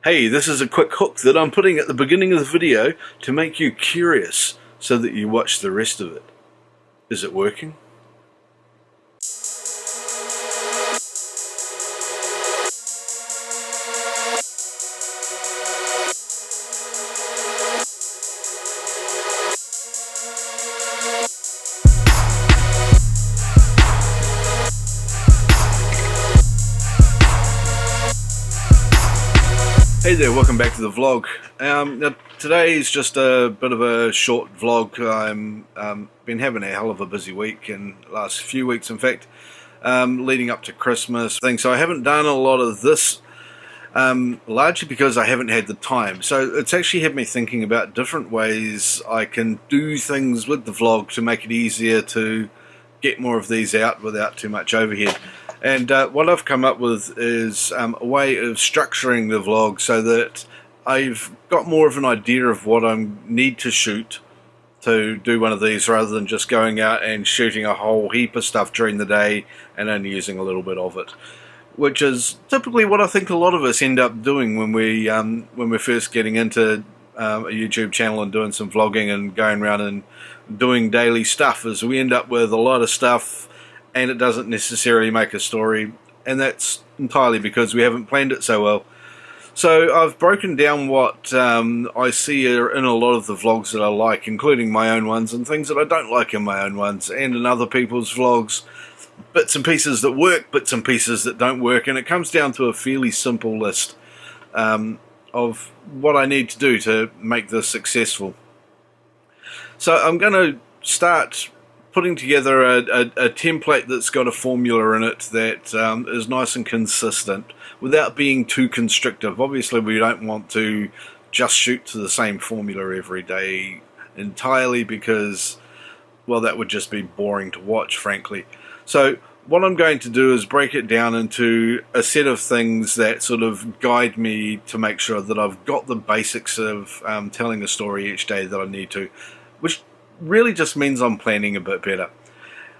Hey, this is a quick hook that I'm putting at the beginning of the video to make you curious so that you watch the rest of it. Is it working? Hey there, welcome back to the vlog. Now today is just a bit of a short vlog. I'm been having a hell of a busy week and last few weeks, in fact, leading up to Christmas things. So I haven't done a lot of this, largely because I haven't had the time. So it's actually had me thinking about different ways I can do things with the vlog to make it easier to get more of these out without too much overhead. And what I've come up with is a way of structuring the vlog so that I've got more of an idea of what I need to shoot to do one of these, rather than just going out and shooting a whole heap of stuff during the day and only using a little bit of it, which is typically what I think a lot of us end up doing when we're first getting into a YouTube channel and doing some vlogging and going around and doing daily stuff. Is we end up with a lot of stuff and it doesn't necessarily make a story, and that's entirely because we haven't planned it so well. So I've broken down what I see in a lot of the vlogs that I like, including my own ones, and things that I don't like in my own ones and in other people's vlogs. Bits and pieces that work, bits and pieces that don't work, and it comes down to a fairly simple list of what I need to do to make this successful. So I'm going to start putting together a template that's got a formula in it that is nice and consistent without being too constrictive. Obviously we don't want to just shoot to the same formula every day entirely, because, well, that would just be boring to watch, frankly. So what I'm going to do is break it down into a set of things that sort of guide me to make sure that I've got the basics of telling a story each day that I need to, which really just means I'm planning a bit better.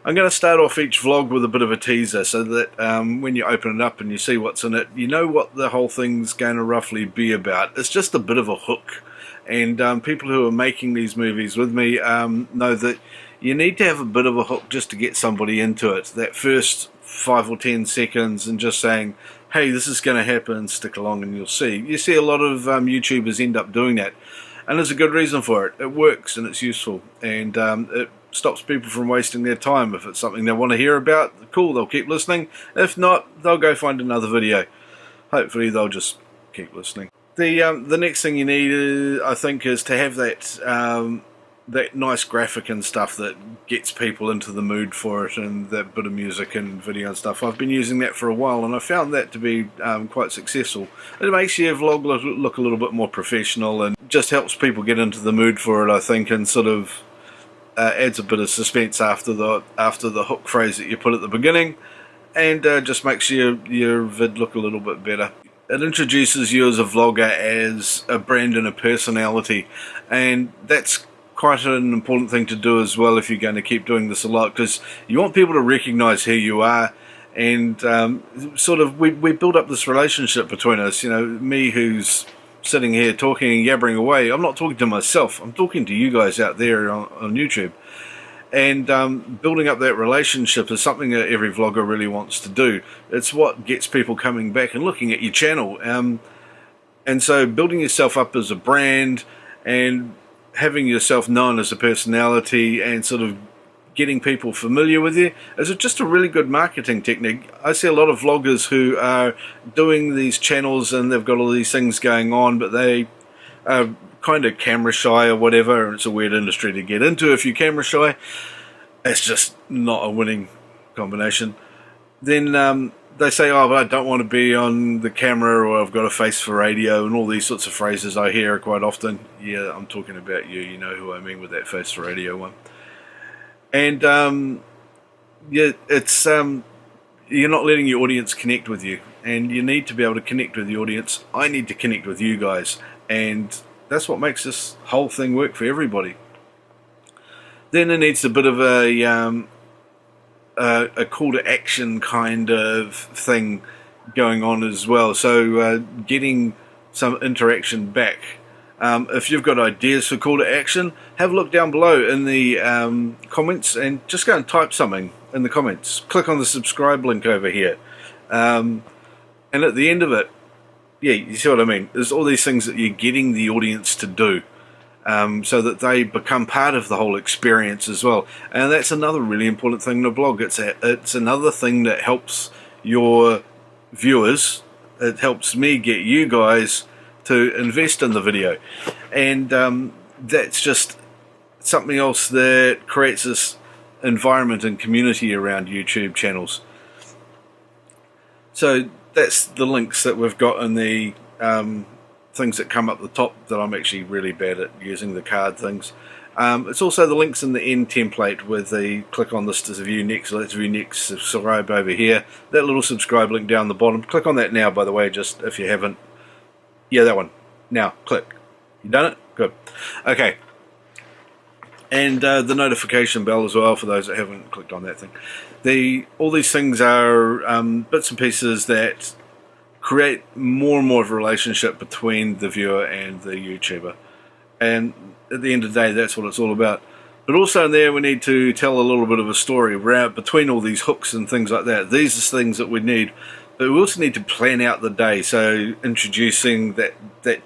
I'm going to start off each vlog with a bit of a teaser so that when you open it up and you see what's in it, you know what the whole thing's going to roughly be about. It's just a bit of a hook, and people who are making these movies with me know that you need to have a bit of a hook just to get somebody into it. That first 5 or 10 seconds and just saying, hey, this is going to happen, stick along and you'll see. You see a lot of YouTubers end up doing that. And there's a good reason for it. It works and it's useful, and it stops people from wasting their time. If it's something they want to hear about, cool, they'll keep listening. If not, they'll go find another video. Hopefully they'll just keep listening. The next thing you need, I think, is to have that nice graphic and stuff that gets people into the mood for it, and that bit of music and video and stuff. I've been using that for a while and I found that to be quite successful. It makes your vlog look a little bit more professional and just helps people get into the mood for it, I think, and sort of adds a bit of suspense after the hook phrase that you put at the beginning, and just makes your vid look a little bit better. It introduces you as a vlogger as a brand and a personality, and that's quite an important thing to do as well if you're going to keep doing this a lot, because you want people to recognize who you are, and sort of we build up this relationship between us. You know, me who's sitting here talking and yabbering away, I'm not talking to myself, I'm talking to you guys out there on YouTube, and building up that relationship is something that every vlogger really wants to do. It's what gets people coming back and looking at your channel, and so building yourself up as a brand and having yourself known as a personality and sort of getting people familiar with you is just a really good marketing technique. I see a lot of vloggers who are doing these channels and they've got all these things going on, but they are kind of camera shy or whatever, and it's a weird industry to get into if you're camera shy. It's just not a winning combination. Then they say, oh, but I don't want to be on the camera, or I've got a face for radio, and all these sorts of phrases I hear quite often. Yeah, I'm talking about you. You know who I mean with that face for radio one. And yeah, it's you're not letting your audience connect with you, and you need to be able to connect with the audience. I need to connect with you guys, and that's what makes this whole thing work for everybody. Then it needs a bit of a call to action kind of thing going on as well. So getting some interaction back. If you've got ideas for call to action, have a look down below in the comments and just go and type something in the comments. Click on the subscribe link over here. And at the end of it, yeah, you see what I mean? There's all these things that you're getting the audience to do, so that they become part of the whole experience as well. And that's another really important thing in a blog. It's another thing that helps your viewers. It helps me get you guys to invest in the video. And that's just something else that creates this environment and community around YouTube channels. So that's the links that we've got in the things that come up the top that I'm actually really bad at using, the card things. It's also the links in the end template with the click on this to view next, let's view next, subscribe over here. That little subscribe link down the bottom. Click on that now, by the way, just if you haven't. Yeah, that one. Now, click. You done it? Good. Okay. And the notification bell as well for those that haven't clicked on that thing. All these things are bits and pieces that create more and more of a relationship between the viewer and the YouTuber. And at the end of the day, that's what it's all about. But also in there, we need to tell a little bit of a story between all these hooks and things like that. These are things that we need. But we also need to plan out the day, so introducing that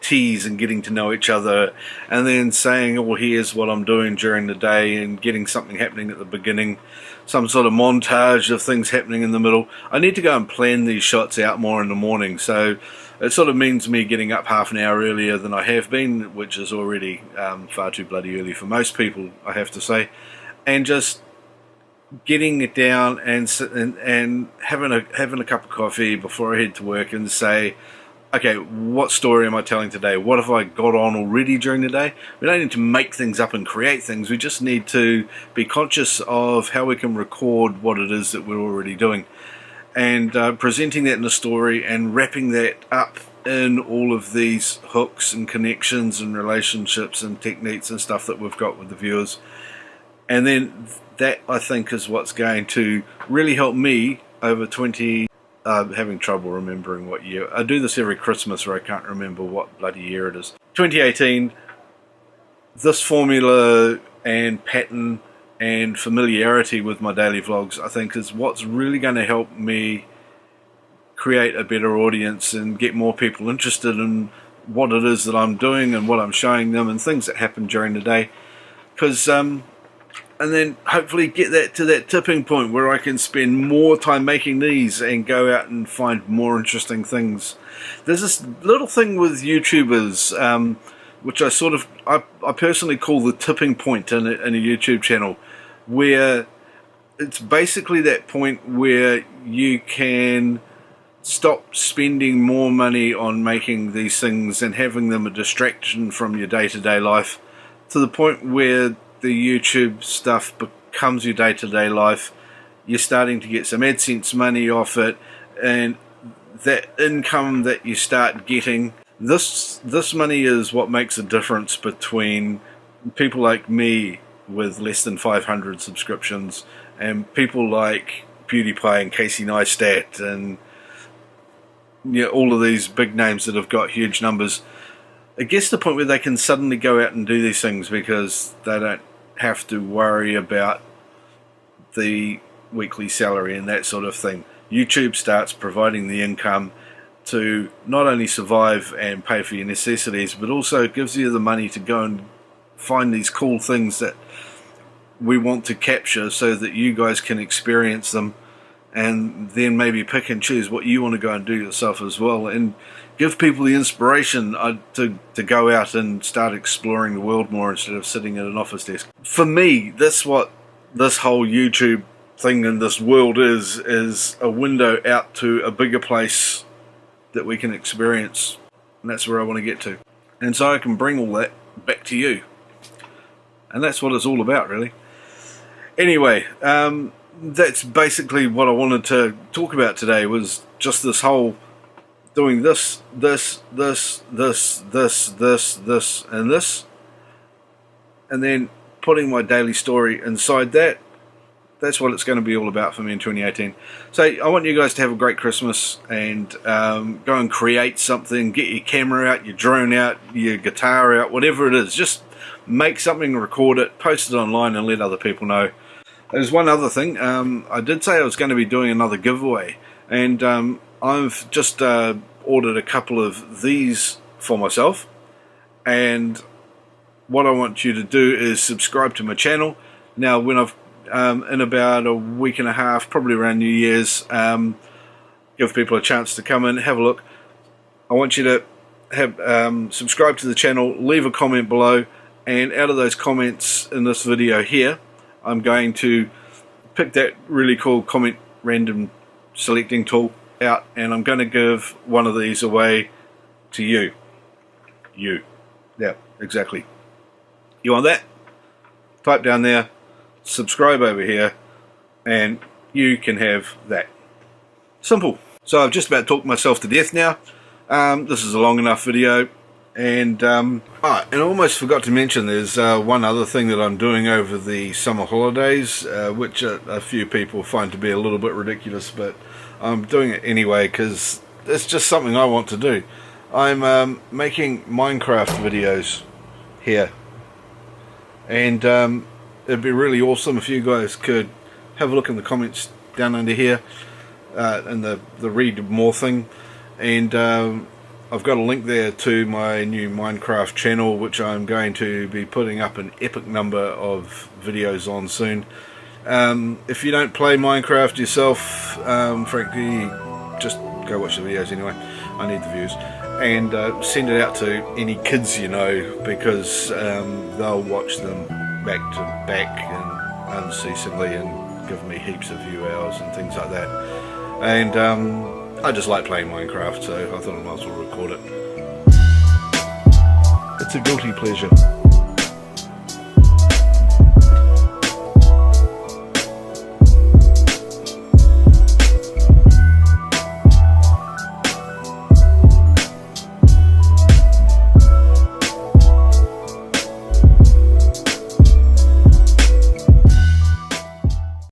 tease and getting to know each other, and then saying, oh, here's what I'm doing during the day, and getting something happening at the beginning, some sort of montage of things happening in the middle. I need to go and plan these shots out more in the morning, so it sort of means me getting up half an hour earlier than I have been, which is already far too bloody early for most people, I have to say, and just getting it down and having a cup of coffee before I head to work and say, okay, what story am I telling today? What have I got on already during the day? We don't need to make things up and create things. We just need to be conscious of how we can record what it is that we're already doing, and presenting that in a story and wrapping that up in all of these hooks and connections and relationships and techniques and stuff that we've got with the viewers. And then that, I think, is what's going to really help me over having trouble remembering what year. I do this every Christmas where I can't remember what bloody year it is. 2018, this formula and pattern and familiarity with my daily vlogs, I think, is what's really going to help me create a better audience and get more people interested in what it is that I'm doing and what I'm showing them and things that happen during the day. Because and then hopefully get that to that tipping point where I can spend more time making these and go out and find more interesting things. There's this little thing with YouTubers, which I personally call the tipping point in a YouTube channel, where it's basically that point where you can stop spending more money on making these things and having them a distraction from your day-to-day life, to the point where the YouTube stuff becomes your day-to-day life. You're starting to get some AdSense money off it, and that income that you start getting, this money is what makes a difference between people like me with less than 500 subscriptions and people like PewDiePie and Casey Neistat and all of these big names that have got huge numbers. It gets to the point where they can suddenly go out and do these things because they don't have to worry about the weekly salary and that sort of thing. YouTube starts providing the income to not only survive and pay for your necessities, but also gives you the money to go and find these cool things that we want to capture so that you guys can experience them, and then maybe pick and choose what you want to go and do yourself as well, and give people the inspiration to go out and start exploring the world more instead of sitting at an office desk. For me, that's what this whole YouTube thing in this world is a window out to a bigger place that we can experience, and that's where I want to get to. And so I can bring all that back to you. And that's what it's all about, really. Anyway, that's basically what I wanted to talk about today, was just this whole doing this, and this, and then putting my daily story inside that. that's what it's going to be all about for me in 2018. So I want you guys to have a great Christmas, and go and create something. Get your camera out, your drone out, your guitar out, whatever it is. Just make something, record it, post it online, and let other people know. There's one other thing. I did say I was going to be doing another giveaway, and I've just ordered a couple of these for myself. And what I want you to do is subscribe to my channel. Now, when I've in about a week and a half, probably around New Year's, give people a chance to come in, have a look. I want you to have subscribe to the channel, leave a comment below, and out of those comments in this video here, I'm going to pick that really cool comment random selecting tool out, and I'm going to give one of these away to you. Yeah, exactly. You want that? Type down there, subscribe over here, and you can have that. Simple. So I've just about talked myself to death now. This is a long enough video, and and I almost forgot to mention there's one other thing that I'm doing over the summer holidays, which a few people find to be a little bit ridiculous, but I'm doing it anyway because it's just something I want to do. I'm making Minecraft videos here, and it'd be really awesome if you guys could have a look in the comments down under here, in the read more thing, and I've got a link there to my new Minecraft channel, which I'm going to be putting up an epic number of videos on soon. If you don't play Minecraft yourself, frankly, just go watch the videos anyway. I need the views. And send it out to any kids you know, because they'll watch them back to back and unceasingly and give me heaps of view hours and things like that. And I just like playing Minecraft, so I thought I might as well record it. It's a guilty pleasure.